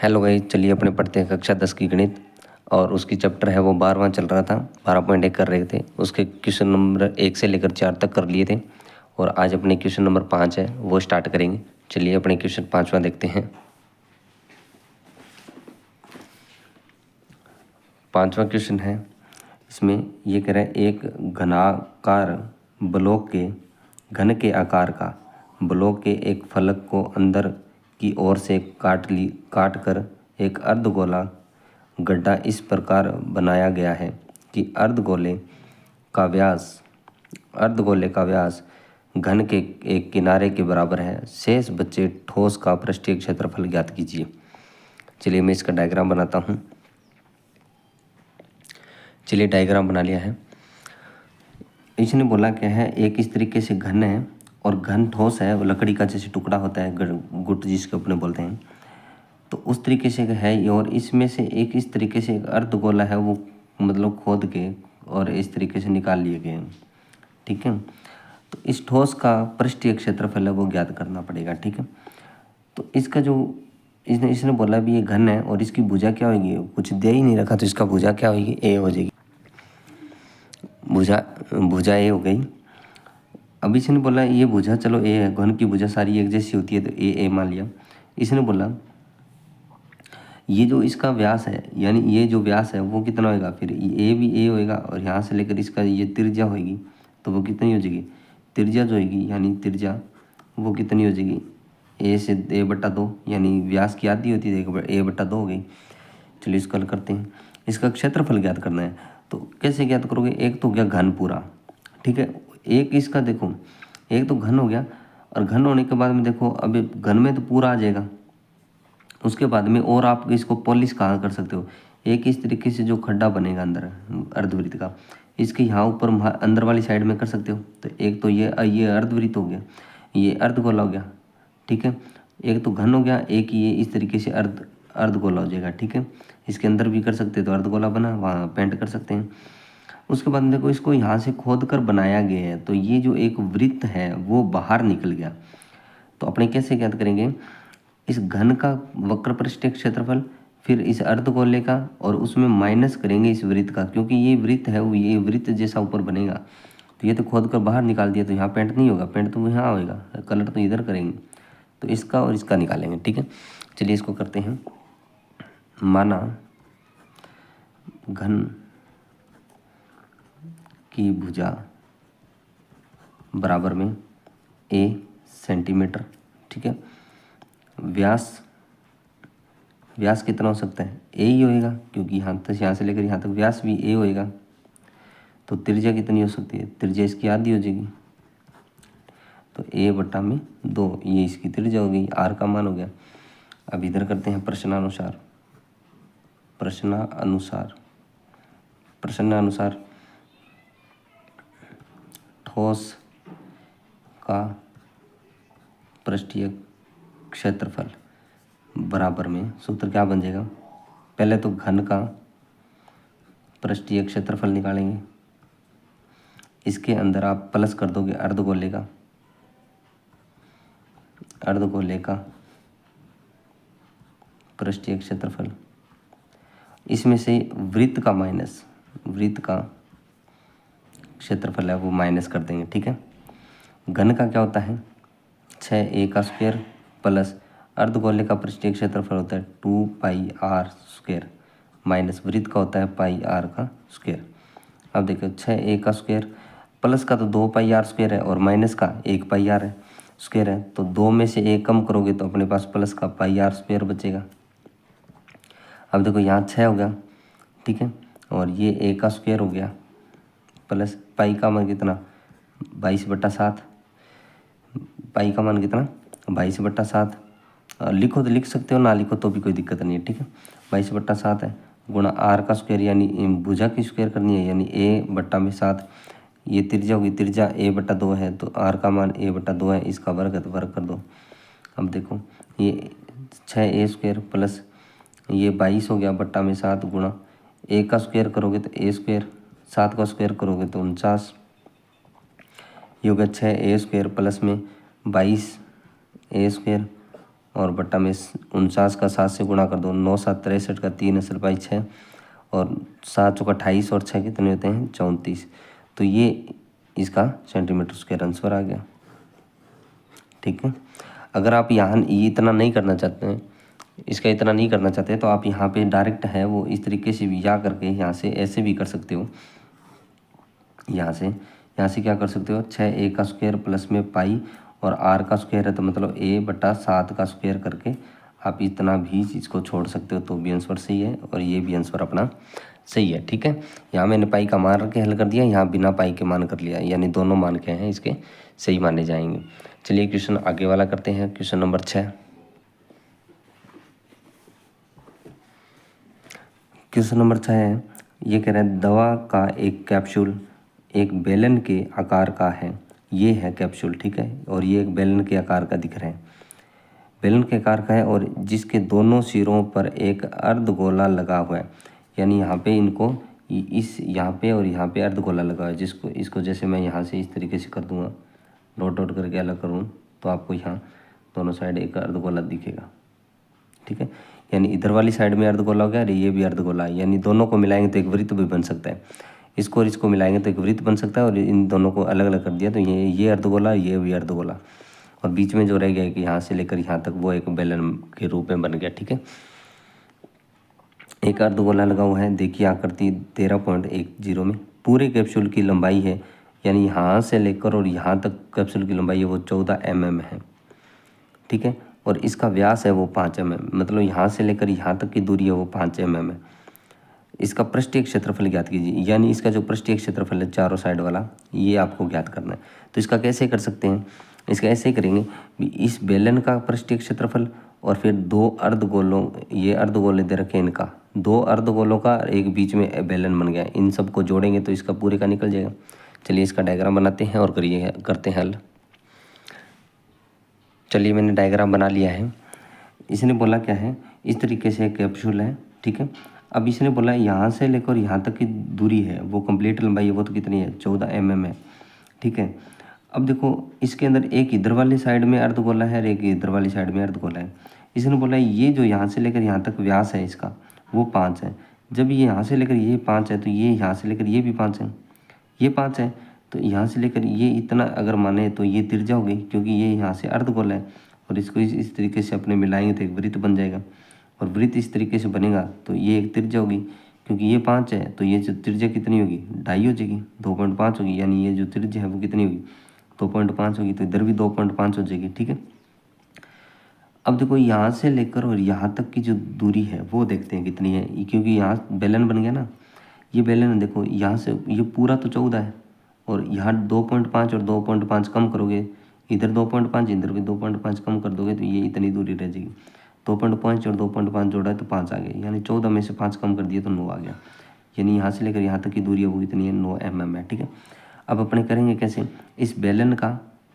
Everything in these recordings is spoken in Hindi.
हेलो गाइस, चलिए अपने पढ़ते हैं कक्षा 10 की गणित। और उसकी चैप्टर है वो 12वां चल रहा था, 12.1 कर रहे थे। उसके क्वेश्चन नंबर 1 से लेकर 4 तक कर लिए थे और आज अपने क्वेश्चन नंबर 5 है वो स्टार्ट करेंगे। चलिए अपने क्वेश्चन 5वां देखते हैं। 5वां क्वेश्चन है, इसमें ये कह रहा है एक घनाकार ब्लॉक के घन के आकार का ब्लॉक के एक फलक को अंदर की ओर से काट कर एक अर्धगोला गड्ढा इस प्रकार बनाया गया है कि अर्धगोले का व्यास घन के एक किनारे के बराबर है। शेष बचे ठोस का पृष्ठीय क्षेत्रफल ज्ञात कीजिए। चलिए मैं इसका डायग्राम बनाता हूँ। चलिए डायग्राम बना लिया है। इसने बोला क्या है, एक इस तरीके से घन है और घन ठोस है, वो लकड़ी का जैसे टुकड़ा होता है, गुट जिसको अपने बोलते हैं, तो उस तरीके से है। और इसमें से एक इस तरीके से एक अर्धगोला है, वो मतलब खोद के और इस तरीके से निकाल लिए गए हैं। ठीक है, तो इस ठोस का पृष्ठीय क्षेत्रफल है वो ज्ञात करना पड़ेगा। ठीक है, तो इसका जो इसने बोला भी ये घन है और इसकी भुजा क्या होगी, कुछ दे ही नहीं रखा, तो इसका भुजा क्या होगी, ए हो जाएगी। भुजा ए हो गई। अब इसने बोला ये भुजा, चलो ए है, घन की भुजा सारी एक जैसी होती है तो ए मान लिया। इसने बोला ये जो इसका व्यास है, यानी ये जो व्यास है वो कितना होएगा, फिर ए भी ए होएगा और यहाँ से लेकर इसका ये त्रिज्या होएगी तो वो कितनी हो जाएगी, त्रिज्या जो होएगी यानी त्रिज्या वो कितनी हो जाएगी, ए से a/2, यानी व्यास की आधी होती है, a/2 हो गई। चलिए इसको हल करते हैं। इसका क्षेत्रफल ज्ञात करना है, तो कैसे ज्ञात करोगे, एक तो हो गया घन पूरा। ठीक है, एक इसका देखो, एक तो घन हो गया और घन होने के बाद में देखो अब घन में तो पूरा आ जाएगा। उसके बाद में और आप इसको पॉलिश कहाँ कर सकते हो, एक इस तरीके से जो खड्डा बनेगा अंदर अर्धवृत्त का, इसके यहाँ ऊपर अंदर वाली साइड में कर सकते हो। तो एक तो ये अर्धवृत्त हो गया, ये अर्धगोला हो गया। ठीक है, एक तो घन हो गया, एक ये इस तरीके से अर्धगोला हो जाएगा। ठीक है, इसके अंदर भी कर सकते हो तो अर्धगोला बना, वहाँ पेंट कर सकते हैं। उसके बाद देखो इसको यहाँ से खोद कर बनाया गया है, तो ये जो एक वृत्त है वो बाहर निकल गया। तो अपने कैसे ज्ञात करेंगे, इस घन का वक्र पृष्ठीय क्षेत्रफल, फिर इस अर्धगोले का और उसमें माइनस करेंगे इस वृत्त का, क्योंकि ये वृत्त है वो ये वृत्त जैसा ऊपर बनेगा। तो ये तो खोद कर बाहर निकाल दिया, तो यहाँ पेंट नहीं होगा, पेंट तो यहाँ होगा, कलर तो इधर करेंगे। तो इसका और इसका निकालेंगे। ठीक है, चलिए इसको करते हैं। माना घन की भुजा बराबर में a सेंटीमीटर। ठीक है, व्यास कितना हो सकता है, ए ही होएगा, क्योंकि यहाँ से लेकर यहाँ तक व्यास भी ए होएगा। तो त्रिज्या कितनी हो सकती है, त्रिज्या इसकी आधी हो जाएगी, तो a/2 ये इसकी त्रिज्या हो गई, आर का मान हो गया। अब इधर करते हैं प्रश्नानुसार ठोस का पृष्ठीय क्षेत्रफल बराबर में, सूत्र क्या बन जाएगा, पहले तो घन का पृष्ठीय क्षेत्रफल निकालेंगे, इसके अंदर आप प्लस कर दोगे अर्धगोले का पृष्ठीय क्षेत्रफल, इसमें से वृत्त का क्षेत्रफल है वो माइनस कर देंगे। ठीक है, घन का क्या होता है 6a का स्क्वायर प्लस अर्धगोले का पृष्ठीय क्षेत्रफल होता है 2πr² माइनस वृत्त का होता है πr का स्क्वायर। अब देखो 6a का स्क्वायर प्लस का तो 2πr² है और माइनस का 1πr है स्क्वायर है, तो 2 में से 1 कम करोगे तो अपने पास प्लस का πr² बचेगा। अब देखो यहाँ 6 हो गया, ठीक है, और ये a का स्क्वायर हो गया प्लस पाई का मान कितना 22/7, पाई का मान कितना 22/7, लिखो तो लिख सकते हो, ना लिखो तो भी कोई दिक्कत नहीं है। ठीक है, 22/7 है गुणा आर का स्क्वायर, यानी भुजा की स्क्वायर करनी है, यानी a/7, ये त्रिज्या होगी, त्रिज्या a/2 है तो आर का मान a/2 है, इसका वर्ग है तो वर्ग कर दो। अब देखो ये 6a² प्लस ये 22 हो गया /7 गुणा a का स्क्वायर करोगे तो a², 7 का स्क्वायर करोगे तो 49, ये हो गया 6a² प्लस में 22a² और बट्टा में 49 का 7 से गुणा कर दो, 9 7 63 का 3 असल पाई 6 और 7 चौका 28 और 6 कितने होते हैं 34। तो ये इसका सेंटीमीटर स्क्वायर आंसर आ गया। ठीक है, अगर आप यहाँ ये इतना नहीं करना चाहते हैं, इसका इतना नहीं करना चाहते तो आप यहाँ पे डायरेक्ट है वो इस तरीके से भी या करके यहाँ से ऐसे भी कर सकते हो। यहाँ से क्या कर सकते हो, 6a का स्क्वायर प्लस में पाई और r का स्क्वायर है तो मतलब a/7 का स्क्वायर करके आप इतना भी इसको छोड़ सकते हो तो भी आंसर सही है और ये भी आंसर अपना सही है। ठीक है, यहाँ मैंने पाई का मान रख के हल कर दिया, यहाँ बिना पाई के मान कर लिया, यानी दोनों मान के हैं इसके सही माने जाएंगे। चलिए क्वेश्चन आगे वाला करते हैं, क्वेश्चन नंबर 6। क्वेश्चन नंबर 6 है, ये कह रहे हैं दवा का एक कैप्सूल एक बेलन के आकार का है। ये है कैप्सूल, ठीक है, और ये एक बेलन के आकार का दिख रहा है, बेलन के आकार का है और जिसके दोनों सिरों पर एक अर्धगोला लगा हुआ है। यानी यहाँ पे इनको इस यहाँ पे और यहाँ पे अर्धगोला लगा हुआ है, जिसको इसको जैसे मैं यहाँ से इस तरीके से कर दूँगा, डॉट डॉट करके अलग करूँ तो आपको यहाँ दोनों साइड एक अर्धगोला दिखेगा। ठीक है, यानी इधर वाली साइड में अर्धगोला हो गया और ये भी अर्धगोला है, यानी दोनों को मिलाएंगे तो एक वृत्त भी बन सकता है। इसको और इसको मिलाएंगे तो एक वृत्त बन सकता है और इन दोनों को अलग अलग कर दिया तो ये अर्धगोला, ये भी अर्धगोला, और बीच में जो रह गया कि यहाँ से लेकर यहाँ तक वो एक बेलन के रूप में बन गया। ठीक है, एक अर्धगोला लगा हुआ है, देखिए आकृति 13.10 में पूरे कैप्सूल की लंबाई है, यानी यहाँ से लेकर और यहाँ तक कैप्सूल की लंबाई है वो 14 mm है। ठीक है, और इसका व्यास है वो 5 mm, मतलब यहाँ से लेकर यहाँ तक की दूरी है वो 5 mm है। इसका पृष्ठीय क्षेत्रफल ज्ञात कीजिए, यानी इसका जो पृष्ठीय क्षेत्रफल है चारों साइड वाला ये आपको ज्ञात करना है। तो इसका कैसे कर सकते हैं, इसका ऐसे ही करेंगे, इस बेलन का पृष्ठीय क्षेत्रफल और फिर दो अर्धगोलों, ये अर्धगोले दे रखे इनका, दो अर्धगोलों का एक बीच में बेलन बन गया, इन सबको जोड़ेंगे तो इसका पूरे का निकल जाएगा। चलिए इसका डायग्राम बनाते हैं और करते हैं हल। चलिए मैंने डायग्राम बना लिया है। इसने बोला क्या है, इस तरीके से कैप्सूल है। ठीक है, अब इसने बोला यहाँ से लेकर यहाँ तक की दूरी है वो कंप्लीट लंबाई है वो तो कितनी है 14 mm है। ठीक है, अब देखो इसके अंदर एक इधर वाली साइड में अर्धगोला है और एक इधर वाली साइड में अर्धगोला है। इसने बोला ये जो यहाँ से लेकर यहाँ तक व्यास है इसका वो 5 है। जब ये यहाँ से लेकर ये 5 है तो ये यहाँ से लेकर ये भी 5 है, ये 5 है, तो यहाँ से लेकर ये इतना अगर माने तो ये तिरछा हो गई क्योंकि ये यहाँ से अर्धगोला है और इसको इस तरीके से अपने मिलाएंगे तो एक वृत्त बन जाएगा और वृत्त इस तरीके से बनेगा तो ये एक त्रिज्या होगी, क्योंकि ये 5 है तो ये जो त्रिज्या कितनी होगी 2.5 हो जाएगी, 2.5 होगी, यानी ये जो त्रिज्या है वो कितनी होगी 2.5 होगी, तो इधर भी 2.5 हो जाएगी। ठीक है, अब देखो यहाँ से लेकर और यहाँ तक की जो दूरी है वो देखते हैं कितनी है, क्योंकि यहाँ बेलन बन गया ना, ये बेलन देखो यहाँ से ये पूरा तो 14 है और यहाँ 2.5 और 2.5 कम करोगे, इधर 2.5 इधर भी 2.5 कम कर दोगे तो ये इतनी दूरी रह जाएगी। 2.5 और 2.5 जोड़ा है तो 5 आ गए, यानी 14 में से 5 कम कर दिए तो 9 आ गया, यानी यहाँ से लेकर यहाँ तक की दूरी है वो कितनी है 9 mm है। ठीक है, अब अपने करेंगे कैसे, इस बेलन का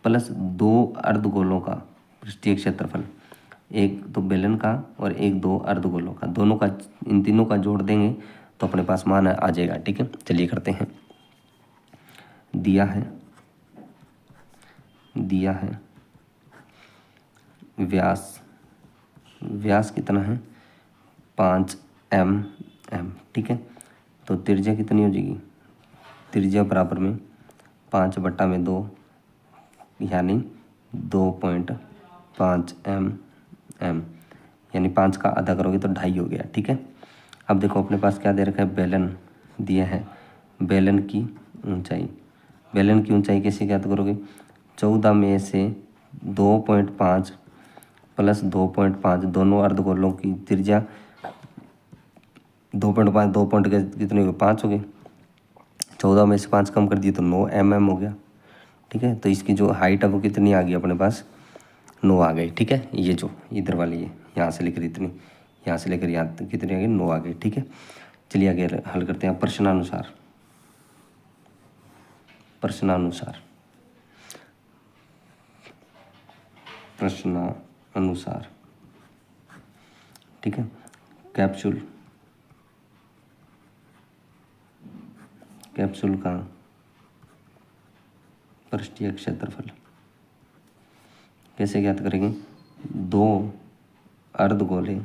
प्लस दो अर्धगोलों का पृष्ठीय क्षेत्रफल, एक तो बेलन का और एक दो अर्धगोलों का, दोनों का इन तीनों का जोड़ देंगे तो अपने पास मान आ जाएगा। ठीक है, चलिए करते हैं। दिया है व्यास कितना है 5 mm। ठीक है, तो त्रिज्या कितनी हो जाएगी, त्रिज्या बराबर में 5/2 यानी 2.5 mm, यानी 5 का आधा करोगे तो 2.5 हो गया। ठीक है, अब देखो अपने पास क्या दे रखा है, बेलन दिया है, बेलन की ऊंचाई कैसे ज्ञात करोगे, 14 में से 2.5 प्लस 2.5 दोनों अर्धगोलों की त्रिज्या 2.5 2 पॉइंट के कितने हो गए 5 हो गए, 14 में से 5 कम कर दिए तो 9 mm हो गया। ठीक है, तो इसकी जो हाइट है वो कितनी आ गई अपने पास 9 आ गई। ठीक है, ये जो इधर वाली है यहाँ से लेकर इतनी, यहाँ से लेकर यहाँ तक कितनी आ गई 9 आ गई। ठीक है, चलिए आगे हल करते हैं। प्रश्नानुसार ठीक है, कैप्सूल का पृष्ठीय क्षेत्रफल कैसे ज्ञात करेंगे, अर्धगोले,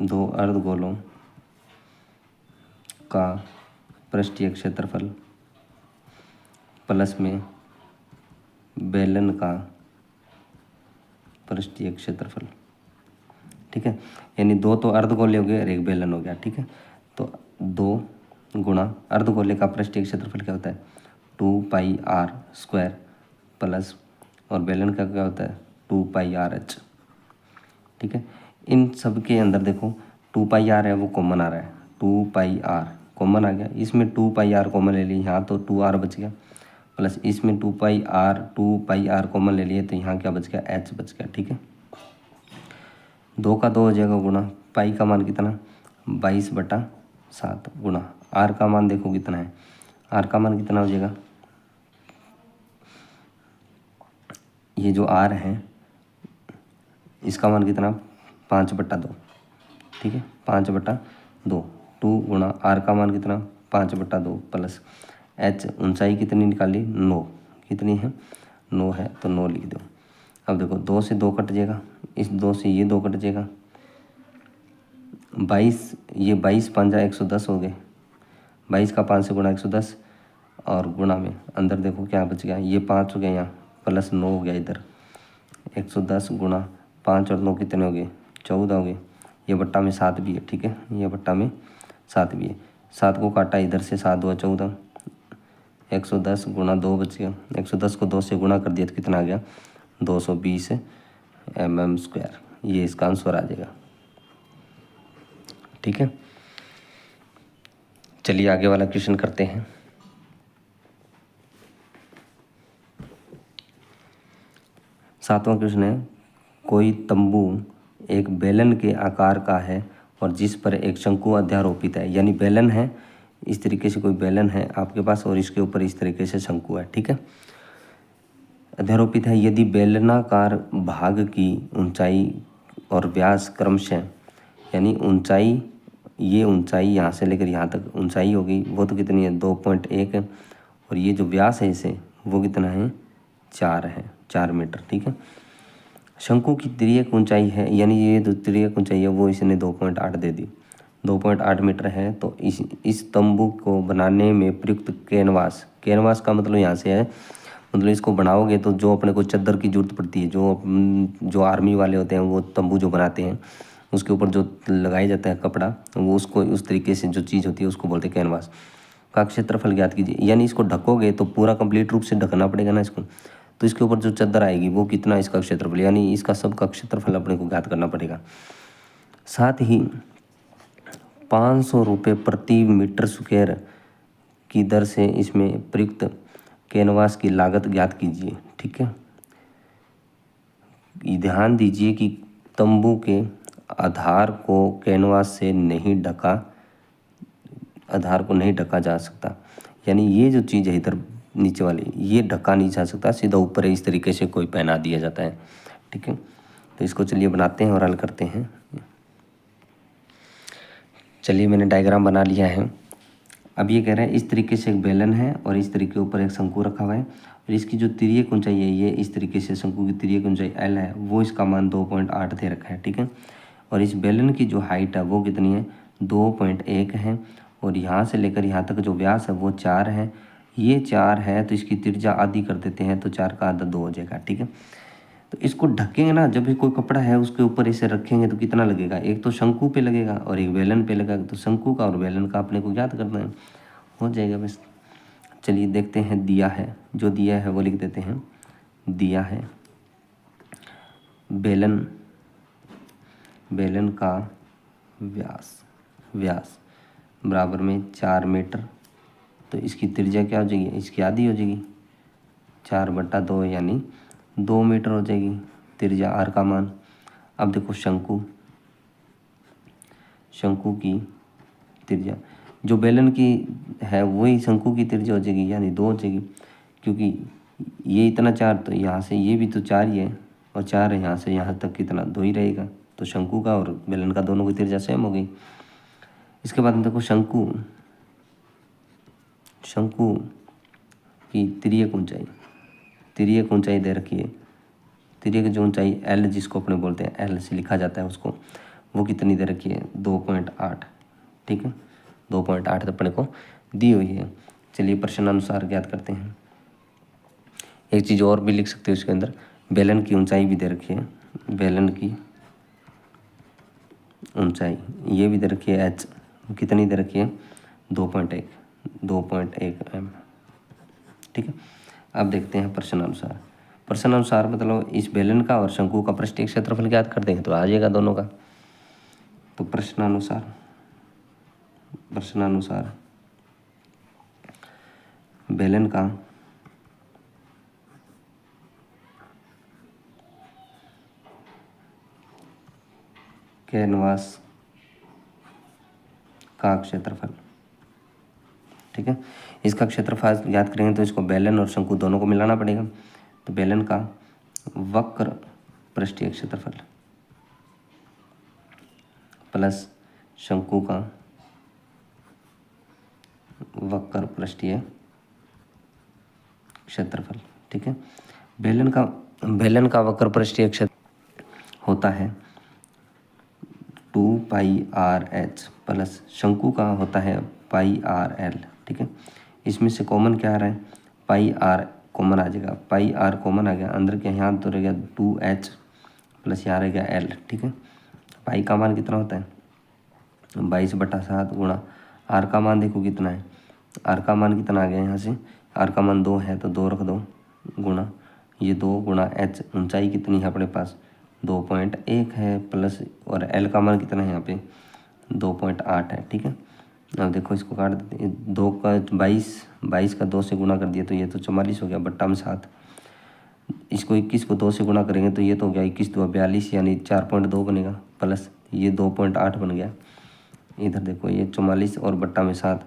दो अर्धगोलों का पृष्ठीय क्षेत्रफल प्लस में बेलन का पृष्ठीय क्षेत्रफल। ठीक है, यानी दो तो अर्धगोले हो गए और एक बेलन हो गया। ठीक है, तो 2 गुणा अर्धगोले का पृष्ठीय क्षेत्रफल क्या होता है 2πr² प्लस, और बेलन का क्या होता है 2πrh। ठीक है, इन सब के अंदर देखो 2πr है वो कॉमन आ रहा है, 2πr कॉमन आ गया, इसमें 2πr कॉमन ले लिए, यहाँ तो 2r बच गया, प्लस इसमें 2πr कॉमन ले लिए तो यहाँ क्या बच गया h बच गया। ठीक है, 2 का 2 हो जाएगा गुणा पाई का मान कितना 22/7 गुणा r का मान देखो कितना है, r का मान कितना हो जाएगा, ये जो r है इसका मान कितना 5/2। ठीक है, 5/2, 2 गुणा r का मान कितना 5/2 प्लस h, ऊंचाई कितनी निकाली 9, कितनी है 9 है तो 9 लिख दो। अब देखो 2 से 2 कट जाएगा, इस 2 से ये 2 कट जाएगा, 22, ये 22 5 110 हो गए, 22 का 5 से गुणा 110, और गुणा में अंदर देखो क्या बच गया, ये 5 हो गया यहाँ, प्लस 9 हो गया इधर, 110 गुणा 5 और 9 कितने हो गए 14 हो गए, ये बट्टा में 7 भी है। ठीक है, ये बट्टा में 7 भी है, 7 को काटा इधर से 7 हुआ 14, 110 गुणा 2 बच गया, 110 को 2 से गुणा कर दिया तो कितना आ गया 220 mm², ये इसका आंसर आ जाएगा। ठीक है, चलिए आगे वाला क्वेश्चन करते हैं। सातवां क्वेश्चन है, कोई तंबू एक बेलन के आकार का है और जिस पर एक शंकु अध्यारोपित है, यानी बेलन है, इस तरीके से कोई बेलन है आपके पास और इसके ऊपर इस तरीके से शंकु है। ठीक है, अध्यारोपित है, यदि बेलनाकार भाग की ऊंचाई और व्यास क्रमशः, यानी ऊंचाई, ये ऊंचाई यहाँ से लेकर यहाँ तक ऊंचाई होगी वो तो कितनी है 2.1 है, और ये जो व्यास है इसे वो कितना है 4 है, 4 मीटर। ठीक है, शंकु की तिर्यक ऊंचाई है, यानी ये जो तिर्यक ऊंचाई है वो इसने 2.8 दे दी, 2.8 मीटर है, तो इस तंबू को बनाने में प्रयुक्त कैनवास, कैनवास का मतलब यहाँ से है, मतलब इसको बनाओगे तो जो अपने को चद्दर की जरूरत पड़ती है, जो आर्मी वाले होते हैं वो तंबू जो बनाते हैं उसके ऊपर जो लगाया जाता है कपड़ा, वो उसको उस तरीके से जो चीज़ होती है उसको बोलते हैं कैनवास का क्षेत्रफल ज्ञात कीजिए, यानी इसको ढकोगे तो पूरा कंप्लीट रूप से ढकना पड़ेगा ना इसको, तो इसके ऊपर जो चद्दर आएगी वो कितना इसका क्षेत्रफल, यानी इसका सबका क्षेत्रफल अपने को ज्ञात करना पड़ेगा। साथ ही 500 रुपये प्रति मीटर स्क्वायर की दर से इसमें प्रयुक्त कैनवास की लागत ज्ञात कीजिए। ठीक है, ध्यान दीजिए कि तंबू के आधार को कैनवास से नहीं ढका, आधार को नहीं ढका जा सकता, यानी ये जो चीज़ है इधर नीचे वाली ये ढका नहीं जा सकता, सीधा ऊपर इस तरीके से कोई पहना दिया जाता है। ठीक है, तो इसको चलिए बनाते हैं और हल करते हैं। चलिए मैंने डायग्राम बना लिया है। अब ये कह रहे हैं इस तरीके से एक बेलन है और इस तरीके ऊपर एक शंकु रखा हुआ है, और इसकी जो तिर्यक ऊंचाई है, ये इस तरीके से शंकु की तिर्यक ऊंचाई L है, वो इसका मान 2.8 दे रखा है। ठीक है, और इस बेलन की जो हाइट है वो कितनी है 2.1 है, और यहाँ से लेकर यहाँ तक जो व्यास है वो 4 है, ये 4 है तो इसकी त्रिज्या आधी कर देते हैं तो 4 का आधा 2 हो जाएगा। ठीक है, तो इसको ढकेंगे ना, जब भी कोई कपड़ा है उसके ऊपर इसे रखेंगे तो कितना लगेगा, एक तो शंकु पे लगेगा और एक बेलन पे लगेगा, तो शंकु का और बेलन का अपने को ज्ञात करना है, हो जाएगा बस। चलिए देखते हैं, दिया है, जो दिया है वो लिख देते हैं, दिया है बेलन का व्यास बराबर में 4 मीटर, तो इसकी त्रिज्या क्या हो जाएगी, इसकी आधी हो जाएगी 4/2 यानी 2 मीटर हो जाएगी त्रिज्या, आर का मान। अब देखो शंकु की त्रिज्या जो बेलन की है वही शंकु की त्रिज्या हो जाएगी, यानी 2 हो जाएगी, क्योंकि ये इतना 4 तो यहाँ से ये भी तो 4 ही है, और 4 है यहाँ से यहाँ तक कितना 2 ही रहेगा, तो शंकु का और बेलन का दोनों की त्रिज्या सेम हो गई। इसके बाद में देखो शंकु की तिर्यक ऊंचाई दे रखी है, तिर्यक की जो ऊंचाई एल जिसको अपने बोलते हैं एल से लिखा जाता है उसको, वो कितनी दे रखी है 2.8। ठीक है, 2.8 अपने को दी हुई है। चलिए प्रश्नानुसार ज्ञात करते हैं। एक चीज़ और भी लिख सकते हो इसके अंदर, बेलन की ऊंचाई भी दे रखी है, बेलन की ऊंचाई ये भी दे रखी है एच, कितनी दे रखी है 2.1 एम। ठीक है, अब देखते हैं प्रश्नानुसार। प्रश्नानुसार मतलब इस बेलन का और शंकु का पृष्ठीय क्षेत्रफल ज्ञात कर देंगे तो आ जाएगा दोनों का। तो प्रश्नानुसार बेलन का कैनवास का क्षेत्रफल। ठीक है, इसका क्षेत्रफल याद करेंगे तो इसको बेलन और शंकु दोनों को मिलाना पड़ेगा। तो बेलन का वक्र पृष्ठीय क्षेत्रफल प्लस शंकु का वक्र पृष्ठीय क्षेत्रफल। ठीक है, बेलन का वक्र पृष्ठीय क्षेत्र होता है 2πr/h प्लस शंकु का होता है πr/l। ठीक है, इसमें से कॉमन क्या आ रहा है, πr कॉमन आ जाएगा, πr कॉमन आ गया, अंदर के यहाँ तो रह गया 2h प्लस यहाँ रह गया l। ठीक है, पाई का मान कितना होता है 22/7 गुणा r का मान देखो कितना है, r का मान कितना आ गया यहाँ से, r का मान 2 है तो 2 रख दो गुणा ये 2 गुणा h, ऊंचाई कितनी है अपने पास 2.1 है प्लस और l का मान कितना है यहाँ पे 2.8 है। ठीक है, अब देखो इसको काट देते हैं, 2 का 22 का 2 से गुणा कर दिया तो ये तो 44 हो गया, बट्टा में 7। इसको 21 को 2 से गुणा करेंगे तो ये तो हो गया 21 2 42 यानी 4.2 बनेगा प्लस ये 2.8 बन गया। इधर देखो ये 44 और बट्टा में 7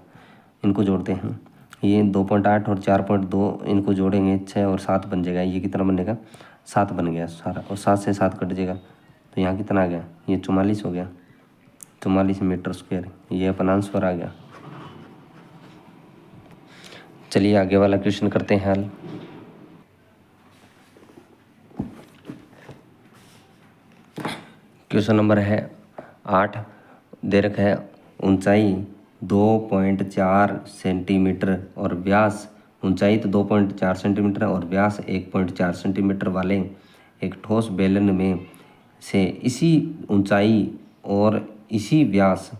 इनको जोड़ते हैं, ये 2.8 और 4.2 इनको जोड़ेंगे 6 और 7 बन जाएगा, ये कितना बनेगा 7 बन गया सारा, और 7 से 7 कट जाएगा तो यहाँ कितना आ गया ये 44 हो गया, 44 मीटर स्क्वायर, ये अपना आंसर आ गया। चलिए आगे वाला क्वेश्चन करते हैं हल। क्वेश्चन नंबर है 8, दे रखा है ऊंचाई 2.4 सेंटीमीटर और व्यास, ऊंचाई तो 2.4 सेंटीमीटर और व्यास 1.4 सेंटीमीटर वाले एक ठोस बेलन में से इसी ऊंचाई और इसी व्यास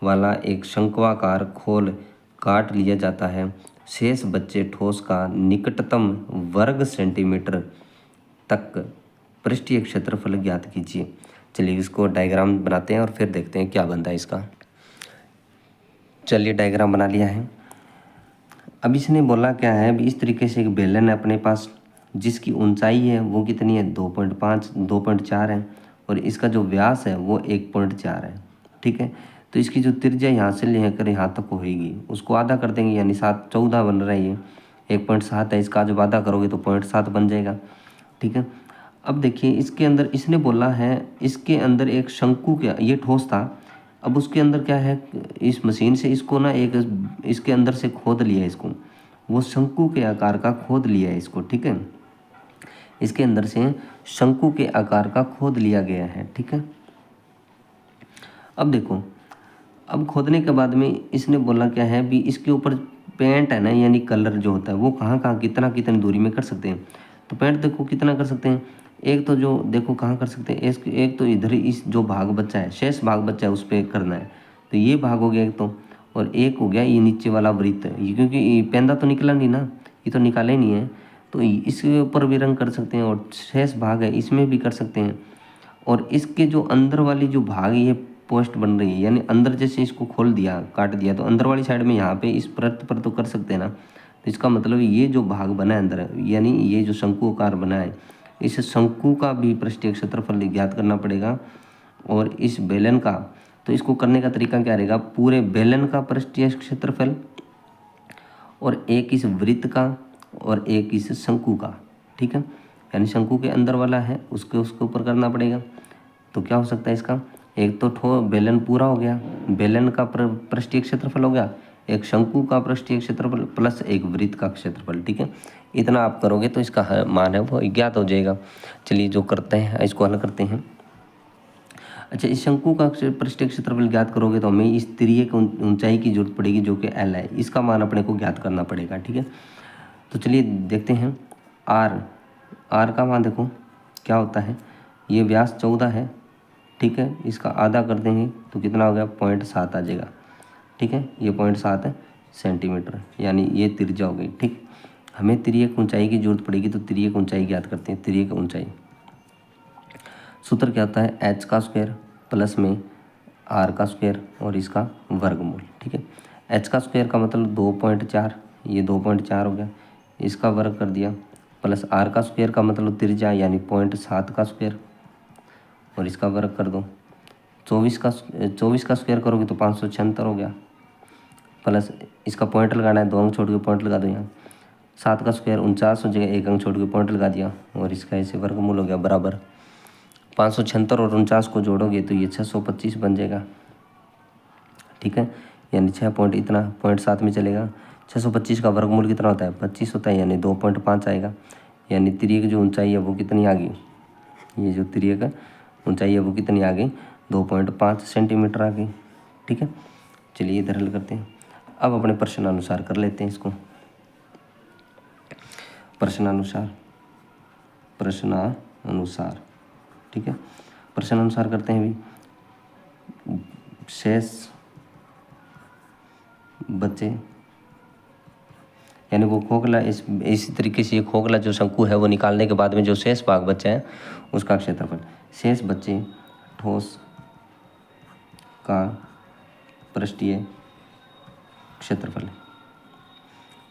वाला एक शंक्वाकार खोल काट लिया जाता है। शेष बचे ठोस का निकटतम वर्ग सेंटीमीटर तक पृष्ठीय क्षेत्रफल ज्ञात कीजिए। चलिए इसको डायग्राम बनाते हैं और फिर देखते हैं क्या बनता है इसका। चलिए डायग्राम बना लिया है। अब इसने बोला क्या है, अभी इस तरीके से एक बेलन है अपने पास जिसकी ऊंचाई है वो कितनी है 2.4 है और इसका जो व्यास है वो 1.4 है। ठीक है, तो इसकी जो त्रिज्या यहाँ से लेकर यहाँ तक होगी उसको आधा कर देंगे, यानी 7/14 बन रहा है, ये 1.7 है, इसका जब आधा करोगे तो 0.7 बन जाएगा। ठीक है, अब देखिए इसके अंदर इसने बोला है इसके अंदर एक शंकु क्या, ये ठोस था, अब उसके अंदर क्या है, इस मशीन से इसको ना एक इसके अंदर से खोद लिया है, इसको वो शंकु के आकार का खोद लिया है इसको। ठीक है, इसके अंदर से शंकु के आकार का खोद लिया गया है। ठीक है, अब देखो अब खोदने के बाद में इसने बोला क्या है, भी इसके ऊपर पेंट है ना, यानी कलर जो होता है वो कहाँ कहाँ कितनी दूरी में कर सकते हैं। तो पेंट देखो कितना कर सकते हैं, एक तो जो देखो कहाँ कर सकते हैं, एक तो इधर इस जो भाग बचा है, शेष भाग बचा है उस पर करना है, तो ये भाग हो गया एक तो, और एक हो गया ये नीचे वाला वृत्त, ये क्योंकि ये पेंदा तो निकला नहीं ना, ये तो निकाला ही नहीं है, तो इसके ऊपर भी रंग कर सकते हैं, और शेष भाग है इसमें भी कर सकते हैं। और इसके जो अंदर वाली जो भाग ये पोस्ट बन रही है, यानी अंदर जैसे इसको खोल दिया काट दिया तो अंदर वाली साइड में यहाँ पे इस परत पर तो कर सकते हैं ना, तो इसका मतलब ये जो भाग बना है अंदर, यानी ये जो शंकुकार बना है, इस शंकु का भी पृष्ठीय क्षेत्रफल ज्ञात करना पड़ेगा। और इस बेलन का, तो इसको करने का तरीका क्या रहेगा, पूरे बेलन का पृष्ठीय क्षेत्रफल और एक इस वृत्त का और एक इस शंकु का। ठीक है, यानी शंकु के अंदर वाला है उसके ऊपर करना पड़ेगा। तो क्या हो सकता है इसका, एक तो बेलन पूरा हो गया, बेलन का पृष्ठीय क्षेत्रफल हो गया, एक शंकु का पृष्ठीय क्षेत्रफल प्लस एक वृत्त का क्षेत्रफल। ठीक है, इतना आप करोगे तो इसका मान है वो ज्ञात हो जाएगा। चलिए जो करते हैं इसको हल करते हैं। अच्छा, इस शंकु का पृष्ठीय क्षेत्रफल ज्ञात करोगे तो हमें इस त्रिय की ऊंचाई की जरूरत पड़ेगी जो कि एल है, इसका मान अपने को ज्ञात करना पड़ेगा। ठीक है, तो चलिए देखते हैं। आर का मान देखो क्या होता है, ये व्यास 14 है। ठीक है, इसका आधा कर देंगे तो कितना हो गया 0.7 आ जाएगा। ठीक है, ये 0.7 सेंटीमीटर, यानी ये त्रिज्या हो गई। ठीक, हमें त्रियक ऊंचाई की जरूरत पड़ेगी तो त्रियक ऊंचाई ज्ञात करते हैं। त्रियक ऊंचाई सूत्र क्या होता है, एच का स्क्वायर प्लस में आर का स्क्वायर और इसका वर्गमूल। ठीक है, एच का स्क्वायर का मतलब 2.4, ये 2.4 हो गया, इसका वर्ग कर दिया, प्लस आर का स्क्वायर का मतलब त्रिज्या यानी 0.7 का स्क्वायर और इसका वर्ग कर दो। 24 का स्क्वायर करोगे तो 576 हो गया, प्लस इसका पॉइंट लगाना है, 2 अंक छोड़ के पॉइंट लगा दो यहाँ। 7 का स्क्वायर 49 हो जाएगा, 1 अंक छोड़ के पॉइंट लगा दिया और इसका ऐसे वर्गमूल हो गया बराबर 576 और 49 को जोड़ोगे तो ये 625 बन जाएगा। ठीक है, यानी 6 पॉइंट इतना 0.7 में चलेगा। 625 का वर्गमूल कितना होता है 25 होता है, यानी 2.5 आएगा। यानी त्रियक जो ऊंचाई है वो कितनी आ गई, ये जो त्रियक ऊंचाई है वो कितनी आ गई 2.5 सेंटीमीटर आ गई। ठीक है, चलिए इधर हल करते हैं। अब अपने प्रश्नानुसार कर लेते हैं इसको। प्रश्नानुसार ठीक है, प्रश्नानुसार करते हैं भी। शेष बचे, यानी वो खोखला इस तरीके से ये खोखला जो शंकु है वो निकालने के बाद में जो शेष भाग बचा है उसका क्षेत्रफल। शेष बचे ठोस का पृष्ठीय क्षेत्रफल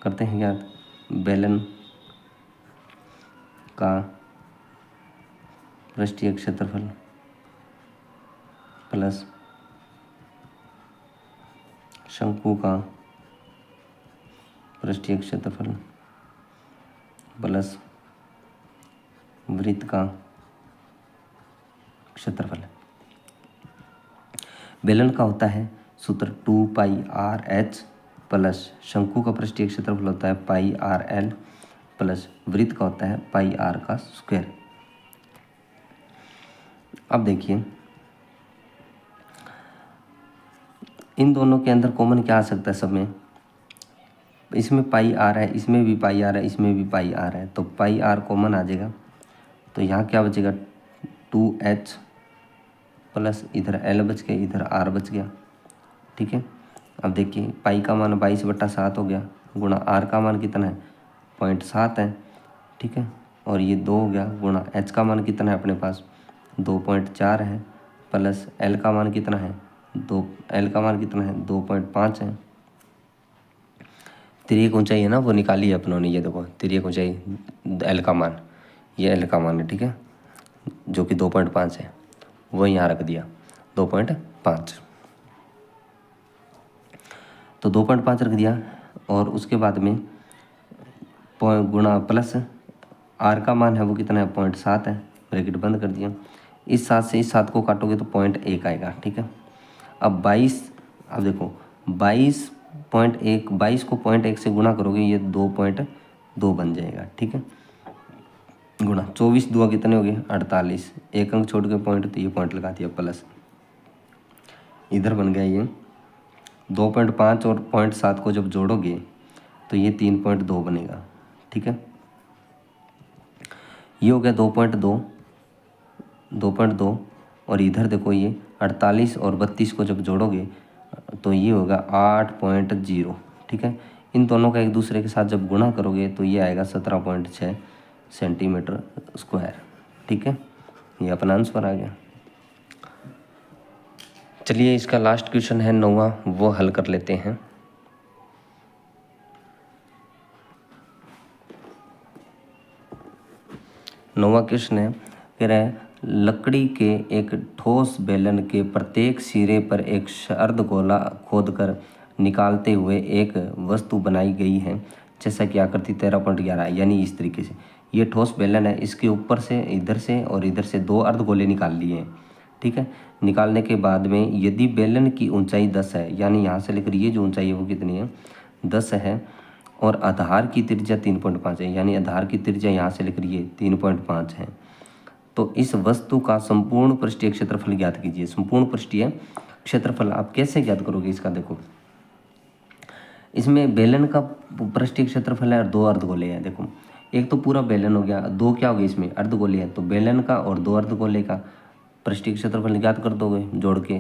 करते हैं ज्ञात। बेलन का पृष्ठीय क्षेत्रफल प्लस शंकु का पृष्ठीय क्षेत्रफल प्लस वृत्त का क्षेत्रफल। बेलन का होता है सूत्र 2πr/h प्लस शंकु का पृष्ठीय क्षेत्रफल होता है πr/l प्लस वृत्त का होता है πr का स्क्वायर। अब देखिए इन दोनों के अंदर कॉमन क्या आ सकता है सब में, इसमें πr है, इसमें भी πr है, इसमें भी πr है, तो πr कॉमन आ जाएगा। तो यहाँ क्या बचेगा 2h प्लस इधर l बच गया, इधर r बच गया। ठीक है, अब देखिए पाई का मान 22/7 हो गया, गुणा r का मान कितना है 0.7 है। ठीक है, और ये 2 हो गया, गुणा h का मान कितना है अपने पास 2.4 है, प्लस l का मान कितना है 2.5 है। त्रियक ऊंचाई है ना वो निकाली है अपनों ने, ये देखो त्रियक ऊंचाई l का मान, ये l का मान है। ठीक है, जो कि 2.5 है, वो यहाँ रख दिया 2.5, तो 2.5 रख दिया और उसके बाद में गुणा प्लस r का मान है वो कितना है 0.7 है, ब्रैकेट बंद कर दिया। इस 7 से इस 7 को काटोगे तो 0.1 आएगा। ठीक है, अब 22, अब देखो 22 को 0.1 से गुणा करोगे ये 2.2 बन जाएगा। ठीक है, गुणा 24 2 कितने हो गए 48, 1 अंक छोड़ के पॉइंट, तो ये पॉइंट लगा दिया प्लस, इधर बन गया ये 2.5 और 0.7 को जब जोड़ोगे तो ये 3.2 बनेगा। ठीक है, ये हो गया 2.2 और इधर देखो ये 48 और 32 को जब जोड़ोगे तो ये होगा 8.0। ठीक है, इन दोनों का एक दूसरे के साथ जब गुणा करोगे तो ये आएगा 17.6 सेंटीमीटर स्क्वायर। ठीक है, ये अपना आंसर आ गया। चलिए इसका लास्ट क्वेश्चन है 9वां, वो हल कर लेते हैं। नौवां क्वेश्चन है, कह रहा है लकड़ी के एक ठोस बेलन के प्रत्येक सिरे पर एक अर्धगोला खोदकर निकालते हुए एक वस्तु बनाई गई है जैसा कि आकृति 13.11, यानी इस तरीके से ये ठोस बेलन है, इसके ऊपर से इधर से और इधर से 2 अर्धगोले निकाल लिए हैं। ठीक है। निकालने के बाद में यदि बेलन की ऊंचाई 10 है, यानी यहाँ से लेकर ये जो ऊंचाई है वो कितनी है, 10 है, और आधार की त्रिज्या 3.5 है, यानी आधार की त्रिज्या यहाँ से लेकर ये 3.5 है, तो इस वस्तु का संपूर्ण पृष्ठीय क्षेत्रफल ज्ञात कीजिए। संपूर्ण पृष्ठीय क्षेत्रफल आप कैसे ज्ञात करोगे इसका, देखो इसमें बेलन का पृष्ठीय क्षेत्रफल है और 2 अर्धगोले हैं। देखो एक तो पूरा बेलन हो गया, 2 क्या हो गए इसमें अर्धगोले हैं, तो बेलन का और 2 अर्धगोले का पृष्ठीय क्षेत्रफल ज्ञात कर दोगे जोड़ के।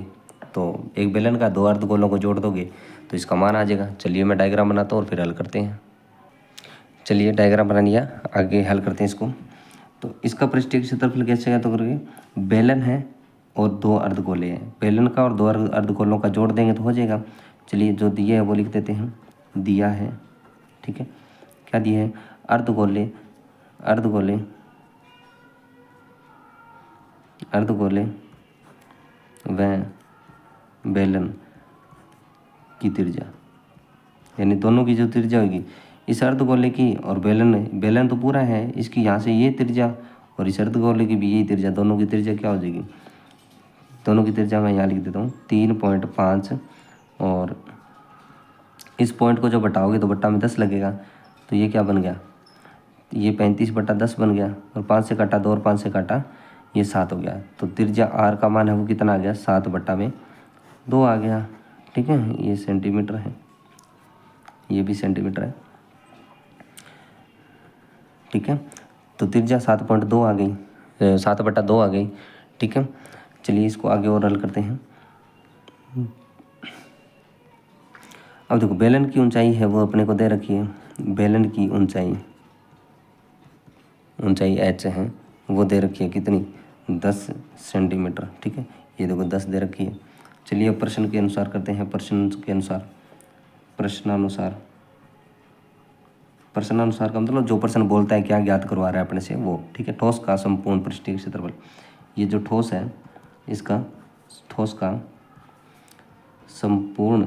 तो एक बेलन का 2 अर्धगोलों को जोड़ दोगे तो इसका मान आ जाएगा। चलिए मैं डायग्राम बनाता हूँ और फिर हल करते हैं। चलिए डायग्राम बना लिया, आगे हल करते हैं इसको। तो इसका पृष्ठीय क्षेत्रफल कैसे ज्ञात करोगे, बेलन है और 2 अर्धगोले हैं, बेलन का और 2 अर्धगोलों का जोड़ देंगे तो हो जाएगा। चलिए जो दिया है वो लिख देते हैं, दिया है, ठीक है, क्या दिया है, अर्धगोले अर्धगोले अर्धगोले व बेलन की त्रिज्या, यानी दोनों की जो त्रिज्या होगी इस अर्धगोले की और बेलन तो पूरा है, इसकी यहाँ से ये त्रिज्या और इस अर्धगोले की भी यही त्रिज्या, दोनों की त्रिज्या क्या हो जाएगी, दोनों की त्रिज्या मैं यहाँ लिख देता हूँ 3.5, और इस पॉइंट को जो बटाओगे तो बट्टा में 10 लगेगा, तो ये क्या बन गया, ये 35/10 बन गया, और 5 से काटा 2 और 5 से काटा ये 7 हो गया। तो त्रिज्या आर का मान है वो कितना आ गया, 7/2 आ गया, ठीक है। ये सेंटीमीटर है, ये भी सेंटीमीटर है, ठीक है। तो त्रिज्या 7.2 आ गई, 7/2 आ गई, ठीक है। चलिए इसको आगे और हल करते हैं। अब देखो बेलन की ऊंचाई है वो अपने को दे रखी है, बेलन की ऊंचाई h है वो दे रखी है कितनी, 10 सेंटीमीटर, ठीक है। ये देखो 10 दे रखी है। चलिए अब प्रश्न के अनुसार करते हैं, प्रश्नानुसार का मतलब जो प्रश्न बोलता है क्या ज्ञात करवा रहा है अपने से वो, ठीक है। ठोस का संपूर्ण पृष्ठीय क्षेत्रफल, ये जो ठोस है इसका ठोस का संपूर्ण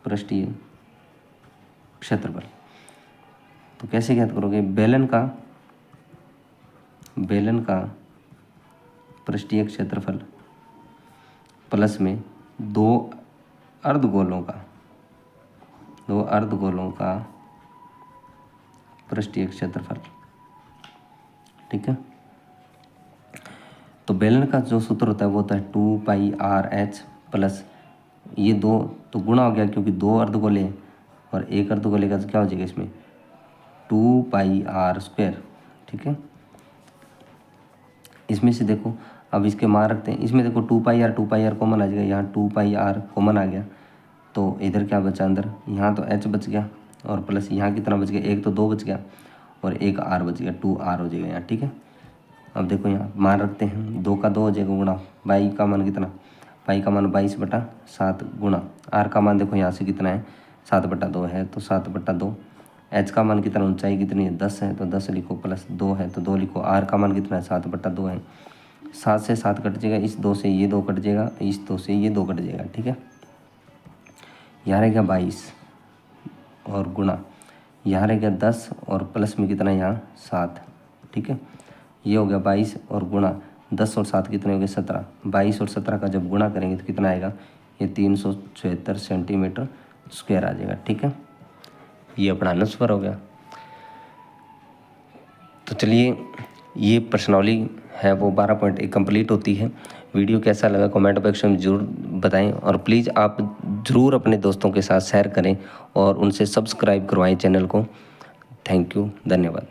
पृष्ठीय क्षेत्रफल, तो कैसे ज्ञात करोगे, बेलन का पृष्ठीय क्षेत्रफल प्लस में 2 अर्धगोलों का पृष्ठीय क्षेत्रफल, ठीक है। तो बेलन का जो सूत्र होता है वो होता है 2πr/h प्लस ये 2 तो गुणा हो गया क्योंकि 2 अर्धगोले हैं और एक अर्धगोले का क्या हो जाएगा इसमें 2πr², ठीक है। इसमें से देखो अब इसके मान रखते हैं, इसमें देखो 2πr कॉमन आ जाएगा, यहाँ 2πr कॉमन आ गया तो इधर क्या बचा अंदर, यहाँ तो h बच गया और प्लस यहाँ कितना बच गया, एक तो 2 बच गया और एक r बच गया, 2r हो जाएगा यहाँ, ठीक है। अब देखो यहाँ मान रखते हैं, 2 का 2 हो जाएगा गुणा, पाई का मान कितना, पाई का मान 22/7 गुणा r का मान देखो यहाँ से कितना है 7/2 है तो 7/2, h का मान कितना, ऊंचाई कितनी है 10 है तो 10 लिखो, प्लस 2 है तो 2 लिखो, r का मान कितना है 7/2 है, 7 से 7 कट जाएगा, इस 2 से ये 2 कट जाएगा, इस 2 से ये 2 कट जाएगा, ठीक है। यहाँ रहेगा 22 और गुणा यहाँ रहेगा 10 और प्लस में कितना यहाँ 7, ठीक है। ये हो गया 22 और गुणा 10 और 7 कितने हो गए 17, 22 और 17 का जब गुणा करेंगे तो कितना आएगा, ये 376 सेंटीमीटर स्क्वायर आ जाएगा, ठीक है। ये अपना आंसर हो गया। तो चलिए ये प्रश्नावली है वो 12.1 कंप्लीट होती है। वीडियो कैसा लगा कमेंट बॉक्स में ज़रूर बताएं और प्लीज़ आप ज़रूर अपने दोस्तों के साथ शेयर करें और उनसे सब्सक्राइब करवाएं चैनल को। थैंक यू, धन्यवाद।